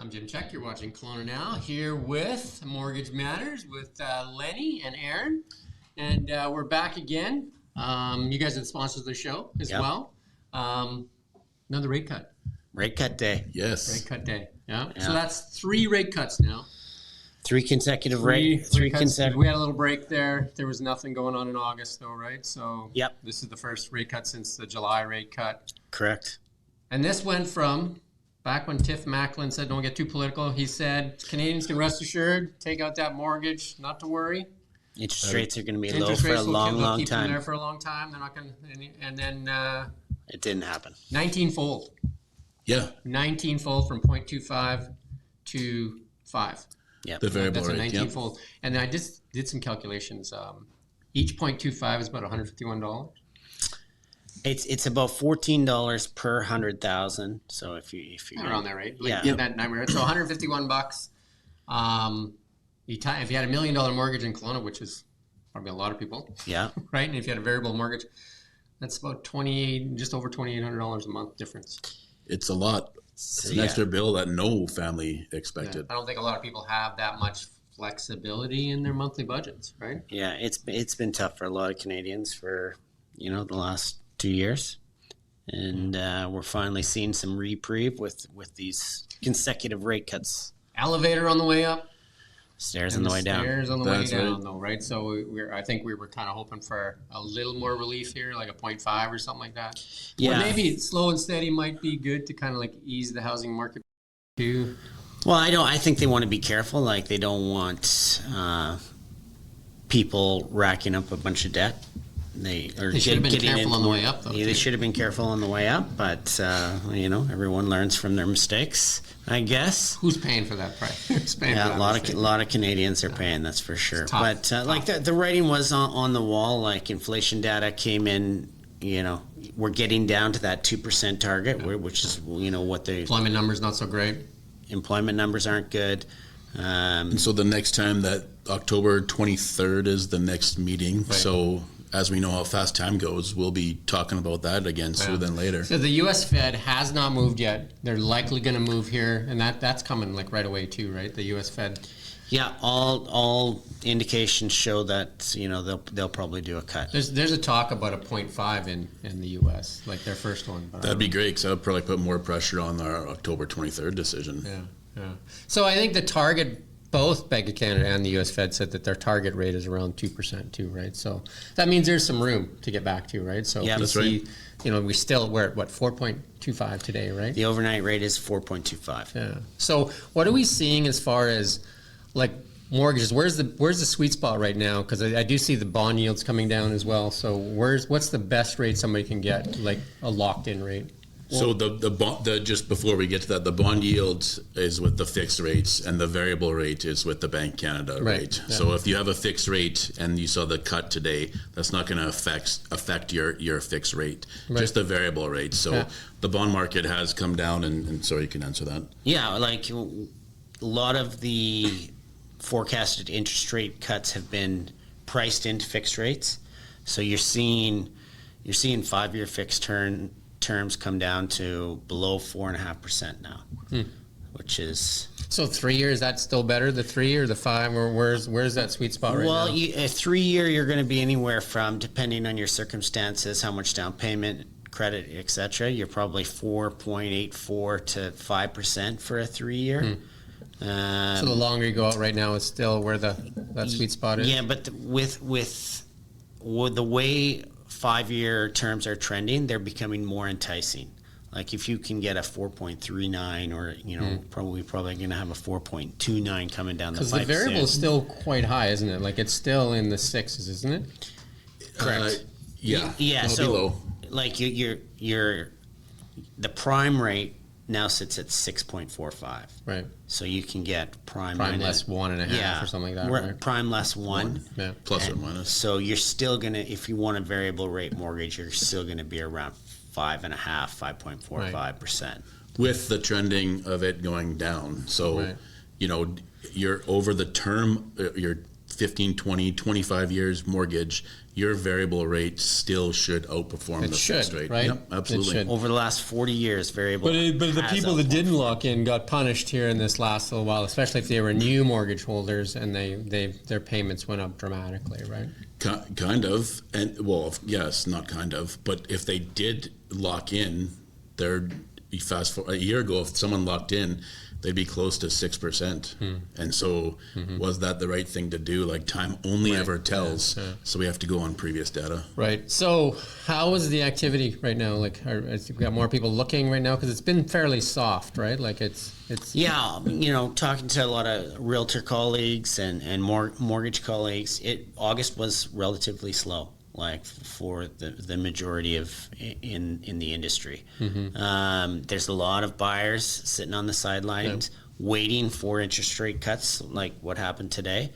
I'm Jim Check. You're watching Kelowna Now, here with Mortgage Matters with Lennie and Aaron. And we're back again. You guys are the sponsors of the show as well. Another rate cut. Rate cut day. Yes. Rate cut day. Yeah. So that's 3 rate cuts now. Three consecutive rate cuts. We had a little break there. There was nothing going on in August though, right? So this is the first rate cut since the July rate cut. Correct. And this went from back when Tiff Macklin said, don't get too political. He said, Canadians can rest assured, take out that mortgage, not to worry. Interest rates are going to be low for a long keep time. Them there for a long time. They're not going to, and then it didn't happen. 19-fold. Yeah. 19-fold from 0.25 to 5. Yeah. The variable rate. That's a 19-fold. Yep. And I just did some calculations. Each 0.25 is about $151. It's about $14 per 100,000. So if you around that rate, in that number. So $151. If you had $1 million mortgage in Kelowna, which is probably a lot of people, right? And if you had a variable mortgage, that's about just over $2,800 a month difference. It's a lot. It's an extra bill that no family expected. I don't think a lot of people have that much flexibility in their monthly budgets, right? Yeah, it's been tough for a lot of Canadians for the last 2 years, and we're finally seeing some reprieve with these consecutive rate cuts. Elevator on the way up, stairs on the way down. Stairs on the way down, though, right? So I think we were kind of hoping for a little more relief here, like a 0.5 or something like that. Yeah, or maybe slow and steady might be good to kind of like ease the housing market too. Well, I think they want to be careful. Like they don't want people racking up a bunch of debt. They should have been careful on the way up, though. Yeah, they should have been careful on the way up, but everyone learns from their mistakes, I guess. Who's paying for that price? Who's paying for that a lot of Canadians are paying. That's for sure. But like the writing was on the wall. Like inflation data came in. We're getting down to that 2% target, which is what the employment numbers not so great. Employment numbers aren't good. And so the next time that October 23rd is the next meeting. Right. So as we know how fast time goes, we'll be talking about that again sooner than later. So the U.S. Fed has not moved yet. They're likely going to move here, and that's coming like right away too, right? The U.S. Fed. Yeah, all indications show that they'll probably do a cut. There's a talk about a 0.5 in the U.S. like their first one. That'd be great because that would probably put more pressure on our October 23rd decision. Yeah. So I think the target. Both Bank of Canada and the U.S. Fed said that their target rate is around 2% too, right? So that means there's some room to get back to, right? So that's right. We're at 4.25 today, right? The overnight rate is 4.25. Yeah. So what are we seeing as far as like mortgages? Where's the sweet spot right now? Because I do see the bond yields coming down as well. So what's the best rate somebody can get, like a locked-in rate? So just before we get to that, the bond yield is with the fixed rates and the variable rate is with the Bank Canada rate. Yeah. So if you have a fixed rate and you saw the cut today, that's not going to affect your fixed rate, just the variable rate. So the bond market has come down, and sorry, you can answer that. Yeah, like a lot of the forecasted interest rate cuts have been priced into fixed rates. So you're seeing 5-year fixed terms come down to below 4.5% now, which is so 3 years. That's still better, the 3 or the 5, or where's that sweet spot right now? Well, a 3-year you're going to be anywhere from, depending on your circumstances, how much down payment, credit, etc. You're probably 4.84 to 5% for a 3-year. So the longer you go out right now is still where that sweet spot is. Yeah, but with the way 5-year terms are trending, they're becoming more enticing. Like if you can get a 4.39 or probably going to have a 4.29 coming down the pipe. Because the variable is still quite high, isn't it? Like it's still in the 6s, isn't it? Correct. Yeah. So like the prime rate now sits at 6.45. Right. So you can get prime less 1.5 or something like that. Right? Prime less 1. Yeah. Plus or minus. So you're still gonna, if you want a variable rate mortgage, you're still gonna be around 5.5, 5.45%. With the trending of it going down. So you're over the term, your 15, 20, 25 years mortgage, your variable rate still should outperform the fixed rate. Right? Yep, absolutely. Over the last 40 years, variable. But the has people that outperformed. didn't lock in got punished here in this last little while, especially if they were new mortgage holders and their payments went up dramatically, right? Kind of, and well, yes, not kind of, but if they did lock in, you fast forward a year ago, if someone locked in, they'd be close to 6%. And so was that the right thing to do? Like, time only ever tells. Yeah. So we have to go on previous data. Right. So how is the activity right now? Like, we got more people looking right now? Because it's been fairly soft, right? Like it's. Yeah, talking to a lot of realtor colleagues and mortgage colleagues, August was relatively slow, like for the majority of in the industry. There's a lot of buyers sitting on the sidelines waiting for interest rate cuts, like what happened today.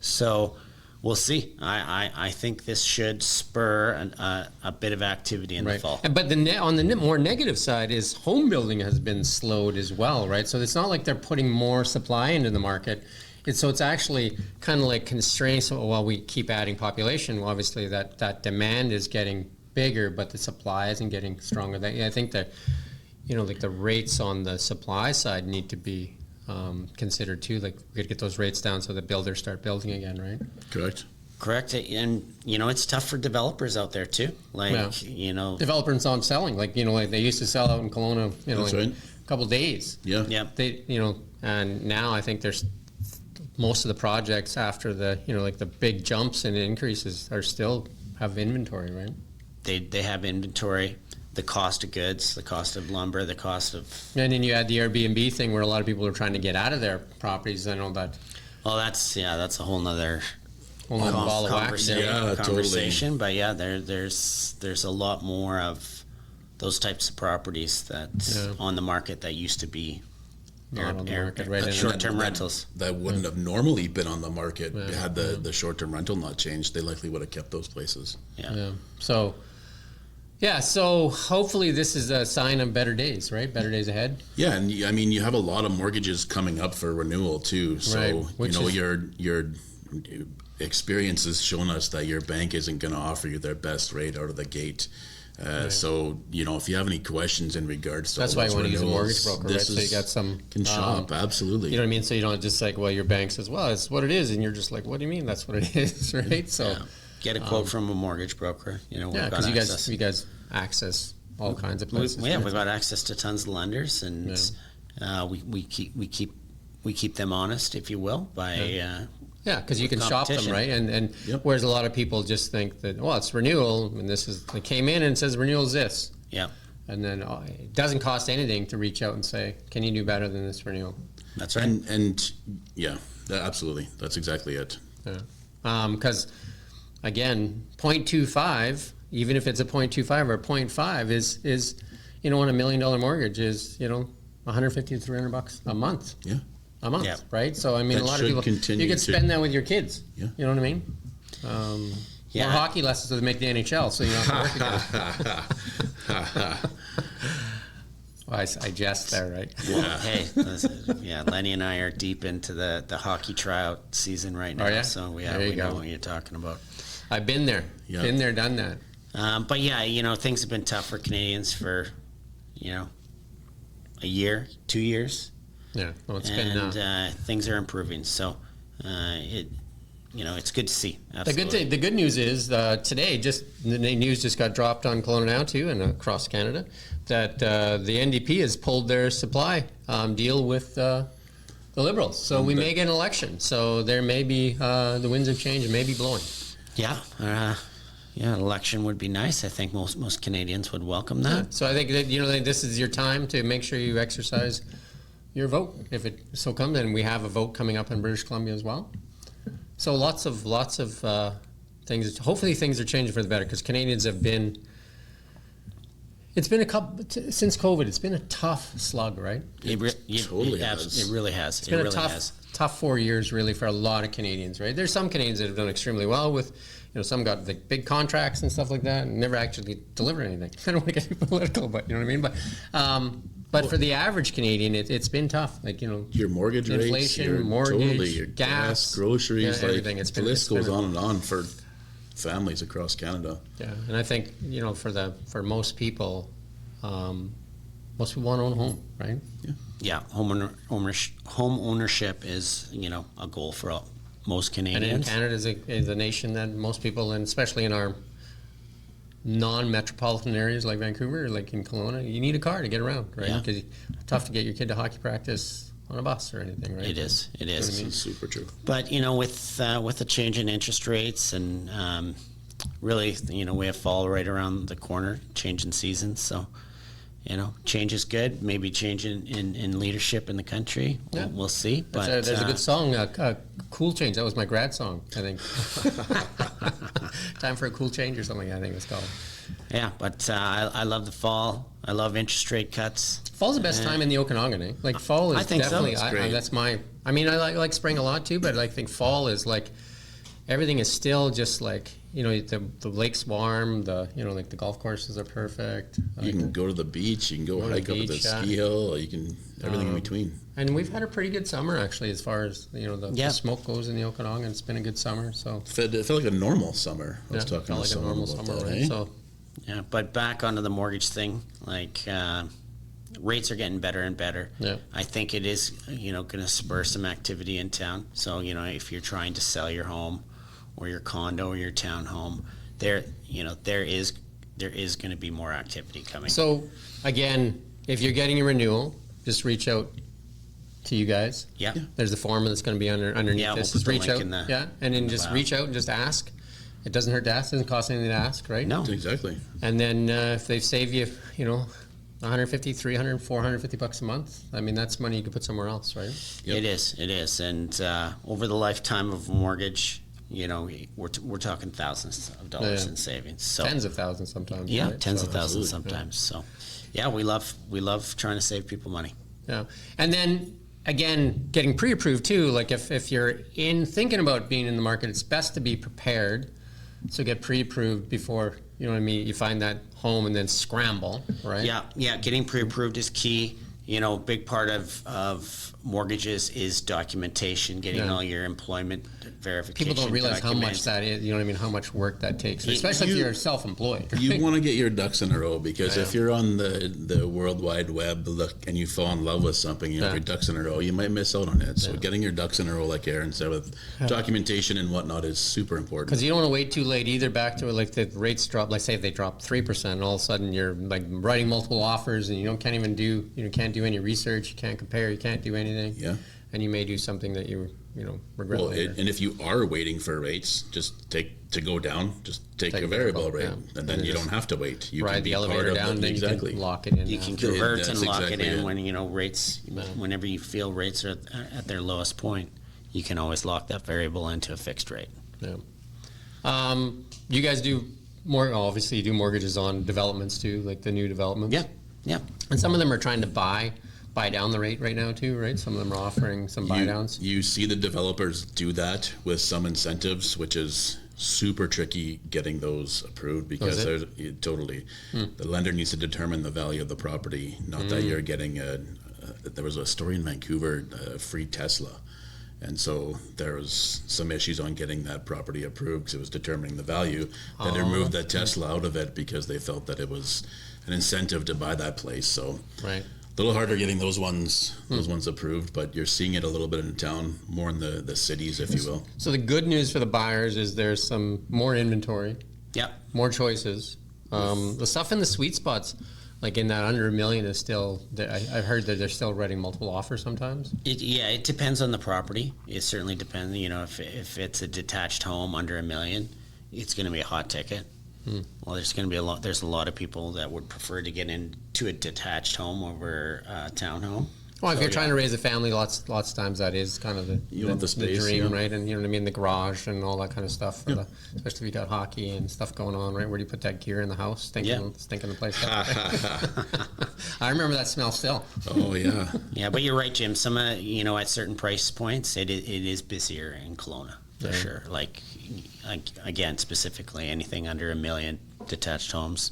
So we'll see. I think this should spur a bit of activity in the fall. But on the more negative side is home building has been slowed as well, right? So it's not like they're putting more supply into the market. It's actually kind of like constrained. So while we keep adding population, well, obviously that demand is getting bigger, but the supply isn't getting stronger. I think that, like the rates on the supply side need to be considered too. Like we could get those rates down so the builders start building again, right? Correct. And it's tough for developers out there too. Developers aren't selling. Like they used to sell out in Kelowna, a couple of days. Yeah. They and now I think there's most of the projects after the the big jumps and increases are still have inventory, right? They have inventory. The cost of goods, the cost of lumber, the cost of... And then you had the Airbnb thing where a lot of people are trying to get out of their properties. I know that... Well, that's a whole nother ball of wax. Conversation. Totally. But there's a lot more of those types of properties that on the market that used to be short-term rentals. That wouldn't have normally been on the market had the short-term rental not changed. They likely would have kept those places. So hopefully this is a sign of better days, right? Better days ahead. Yeah, and you have a lot of mortgages coming up for renewal too. So your experience has shown us that your bank isn't going to offer you their best rate out of the gate. So if you have any questions in regards to that's why you want to use a mortgage broker, right? So you got some can shop absolutely. You know what I mean? So you don't just like, well, your bank says, well, it's what it is, and you're just like, what do you mean that's what it is, right? So get a quote from a mortgage broker. Because you guys access all kinds of places. We've got access to tons of lenders, and we keep them honest, if you will, by. Because you can shop them, right? And whereas a lot of people just think that, well, it's renewal, and it came in and it says renewal's this. Yeah. And then it doesn't cost anything to reach out and say, can you do better than this renewal? That's right. And absolutely. That's exactly it. Because, again, 0.25, even if it's a 0.25 or a 0.5 is on $1 million mortgage is, $150 to $300 a month. Yeah. A month, right? So a lot of people you could spend that with your kids. Yeah. You know what I mean? More hockey lessons so they make the NHL, so you don't have to work again. Well, I jest there, right? Hey, Lennie and I are deep into the hockey tryout season right now. Oh, yeah? So we know what you're talking about. I've been there. Yeah. Been there, done that. But things have been tough for Canadians for, a year, 2 years. Yeah, well, things are improving. So, it's good to see. Absolutely. The good news is today, the news just got dropped on Kelowna Now too, and across Canada, that the NDP has pulled their supply deal with the Liberals. So we may get an election. So there may be the winds of change may be blowing. An election would be nice. I think most Canadians would welcome that. Yeah. So I think that this is your time to make sure you exercise your vote if it so comes. And we have a vote coming up in British Columbia as well. So lots of things. Hopefully things are changing for the better because Canadians have been. It's been since COVID. It's been a tough slug, right? It really has. It's been a tough 4 years, really, for a lot of Canadians, right? There's some Canadians that have done extremely well with, some got the big contracts and stuff like that, and never actually delivered anything. I don't want to get too political, but you know what I mean. But But for the average Canadian, it's been tough. Like, your mortgage rates, inflation, mortgage, your gas, groceries, everything. The list goes on and on for families across Canada. Yeah, and I think for most people, most people want to own a home, right? Yeah, home ownership is a goal for most Canadians. And Canada is a nation that most people, and especially in our non-metropolitan areas like Vancouver, like in Kelowna, you need a car to get around, right? Because it's tough to get your kid to hockey practice on a bus or anything, right? It is. It is. This is super true. But with the change in interest rates and really, we have fall right around the corner, change in seasons. So, change is good. Maybe change in leadership in the country. Yeah. We'll see. But there's a good song, "Cool Change." That was my grad song, I think. Time for a cool change or something, I think it's called. Yeah, but I love the fall. I love interest rate cuts. Fall's the best time in the Okanagan, eh? Like, fall is I think definitely, so. that's my, I like spring a lot too, but I think fall is like, everything is still just like, the lake's warm, like the golf courses are perfect. You can go to the beach, you can go hike up the ski hill, you can, everything in between. And we've had a pretty good summer, actually, as far as, the smoke goes in the Okanagan. It's been a good summer, so. It felt like a normal summer. I was talking felt to like a normal someone summer, about that, right? eh? So, Yeah, but back onto the mortgage thing, like rates are getting better and better. Yeah. I think it is, going to spur some activity in town. So, if you're trying to sell your home or your condo or your townhome, there is going to be more activity coming. So, again, if you're getting a renewal, just reach out to you guys. Yeah. There's a form that's going to be underneath Yeah, this. we'll Just put the reach link out. in the- Yeah, and then just Wow. reach out and just ask. It doesn't hurt to ask. It doesn't cost anything to ask, right? No. Exactly. And then if they save you, 150, 300, 450 bucks a month, I mean, that's money you could put somewhere else, right? Yep. It is. And over the lifetime of a mortgage, we're talking thousands of dollars Yeah. in savings. So Tens of thousands sometimes. yeah, right? tens of So, thousands absolutely, sometimes. So yeah, we love trying to save people money. Yeah. And then again, getting pre-approved too, like if you're thinking about being in the market, it's best to be prepared. So get pre-approved before, you find that home and then scramble, right? Yeah, getting pre-approved is key. Big part of mortgages is documentation, getting Yeah. all your employment verification. People don't realize how much documents. that is, how much work that takes, especially if you're self-employed. Right? You want to get your ducks in a row because if you're on the World Wide Web and you fall in love with something, you have your ducks in a row, you might miss out on it. So getting your ducks in a row, like Aaron said, with documentation and whatnot is super important. Because you don't want to wait too late either. Back to like the rates drop. Like say if they drop 3%, and all of a sudden you're like writing multiple offers, and can't do any research, you can't compare, you can't do anything. Yeah. And you may do something that you regret Well, later. and if you are waiting for rates, just take a variable rate, and then you don't have to wait. You ride can the be part elevator of down, then exactly. you can lock it in. You can after. convert That's and lock exactly it in it. when rates, whenever you feel rates are at their lowest point, you can always lock that variable into a fixed rate. Yeah. You guys do more. Obviously, you do mortgages on developments too, like the new developments. Yeah. And some of them are trying to buy down the rate right now too, right? Some of them are offering some buy downs. You see the developers do that with some incentives, which is super tricky getting those approved because Oh, totally the lender needs to determine the value of the property, not that you're getting there was a story in Vancouver, a free Tesla. And so there was some issues on getting that property approved because it was determining the value. They removed that Tesla out of it because they felt that it was an incentive to buy that place. So Right. a little harder getting those ones approved, but you're seeing it a little bit in town, more in the cities, if you will. So the good news for the buyers is there's some more inventory, Yeah. more choices. The stuff in the sweet spots, like in that under $1 million, is still. I've heard that they're still writing multiple offers sometimes. It depends on the property. It certainly depends. If it's a detached home under $1 million, it's going to be a hot ticket. Well, there's a lot of people that would prefer to get into a detached home over a townhome. Well, if you're trying to raise a family, lots of times that is kind of want the space, dream, yeah. right? And you know what I mean, the garage and all that kind of stuff. Especially if you got hockey and stuff going on, right? Where do you put that gear in the house? Stinking the place up. I remember that smell still. Oh, yeah. Yeah, but you're right, Jim. Some at certain price points, it is busier in Kelowna for sure. Like again, specifically anything under $1 million detached homes.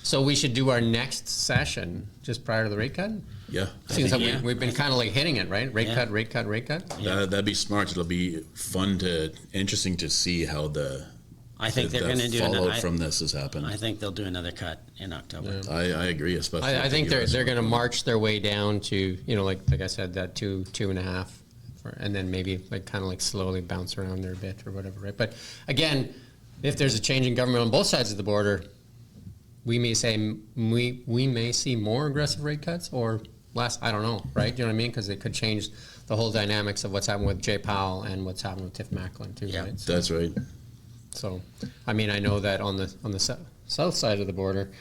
So we should do our next session just prior to the rate cut? Yeah. Seems like yeah. we've been kind of like hitting it, right? Rate Yeah. cut, rate cut, rate cut. That'd be smart. It'll be interesting to see how I think they're going to do fallout from this has happened. I think they'll do another cut in October. I agree, especially. I with think the US they're going to market. march their way down to, like I said, that 2.5, and then maybe like kind of like slowly bounce around there a bit or whatever, right? But again, if there's a change in government on both sides of the border, we may see more aggressive rate cuts or less. I don't know, right? You know what I mean? Because it could change the whole dynamics of what's happened with Jay Powell and what's happened with Tiff Macklin too, Yeah, right? That's right. So, I mean, I know that on the south side of the border,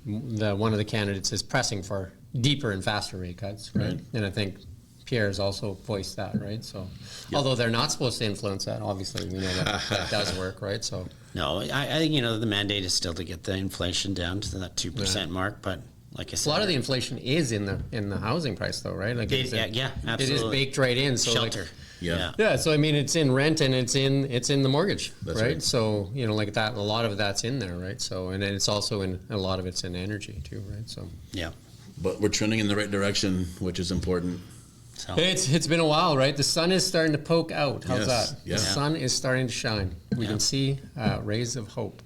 one of the candidates is pressing for deeper and faster rate cuts, right? And I think Pierre has also voiced that, right? So, although they're not supposed to influence that, obviously we know that does work, right? So, No, I think, the mandate is still to get the inflation down to that 2% mark, but like I said. a lot of the inflation is in the housing price, though, right? Like yeah, it is absolutely. baked right in. So Shelter. Like, Yeah. yeah, so I mean, it's in rent and it's in the mortgage, That's right? right. So like that, a lot of that's in there, right? So and then it's also in a lot of it's in energy too, right? So Yeah. But we're trending in the right direction, which is important. So, it's been a while, right? The sun is starting to poke out. How's Yes, that? yeah. The sun is starting to shine. We Yeah. can see rays of hope.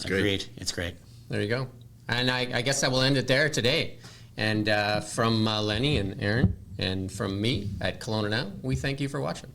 great. agreed. It's great. There you go. And I guess I will end it there today. And from Lennie and Aaron, and from me at Kelowna Now, we thank you for watching.